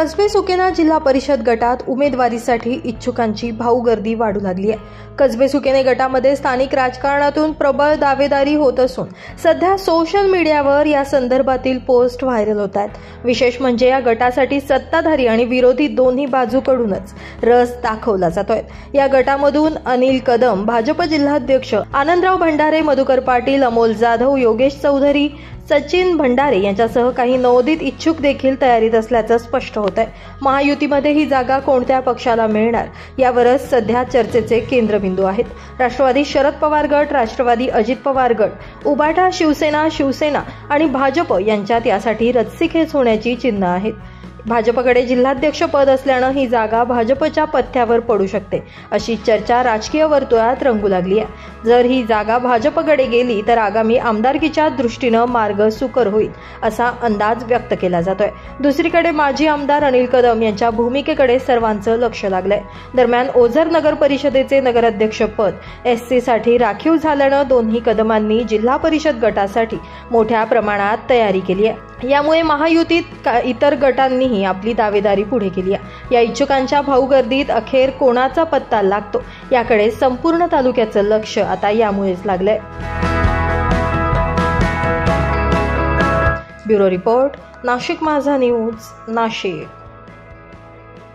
कसबे सुकेना जिल्हा परिषद गटात उमेदवारीसाठी इच्छुकांची भाऊगर्दी वाढू लागली आहे। कसबे सुकेने गटामध्ये स्थानिक राजकारणातून प्रबळ दावेदारी होत असून सध्या सोशल मीडियावर या संदर्भातील पोस्ट व्हायरल होत आहेत। विशेष म्हणजे या गटासाठी सत्ताधारी आणि विरोधी दोन्ही बाजूकडूनच रस दाखवला जातोय। या गटामधून अनिल कदम, भाजप जिल्हाध्यक्ष आनंदराव भंडारे, मधुकर पाटील, अमोल जाधव, योगेश चौधरी, सचिन भंडारे यांच्यासह काही नवोदित इच्छुक देखील तयारीत असल्याचं स्पष्ट होत आहे। महायुतीमध्ये ही जागा कोणत्या पक्षाला मिळणार यावरच सध्या चर्चेचे केंद्रबिंदू आहेत। राष्ट्रवादी शरद पवार गट, राष्ट्रवादी अजित पवार गट, उबाटा शिवसेना आणि भाजप यांच्यात यासाठी रस्सीखेच होण्याची चिन्ह आहेत। भाजपकडे जिल्हाध्यक्ष पद असल्यानं ही जागा भाजपच्या पथ्यावर पडू शकते अशी चर्चा राजकीय वर्तुळात रंगू लागली आहे। जर ही जागा भाजपकडे गेली तर आगामी आमदारकीच्या दृष्टीनं मार्ग सुकर होईल असा अंदाज व्यक्त केला जातोय। दुसरीकडे माजी आमदार अनिल कदम यांच्या भूमिकेकडे सर्वांचं लक्ष लागलंय। दरम्यान ओझर नगर परिषदेचे नगराध्यक्ष पद SC साठी राखीव झाल्यानं दोन्ही कदमांनी जिल्हा परिषद गटासाठी मोठ्या प्रमाणात तयारी केली आहे। यामुळे महायुतीत इतर गटांनीही आपली दावेदारी पुढे केली आहे। या इच्छुकांच्या भाऊगर्दीत अखेर कोणाचा पत्ता लागतो याकडे संपूर्ण तालुक्याचं लक्ष आता यामुळेच लागलंय। ब्युरो रिपोर्ट, नाशिक माझा न्यूज, नाशिक।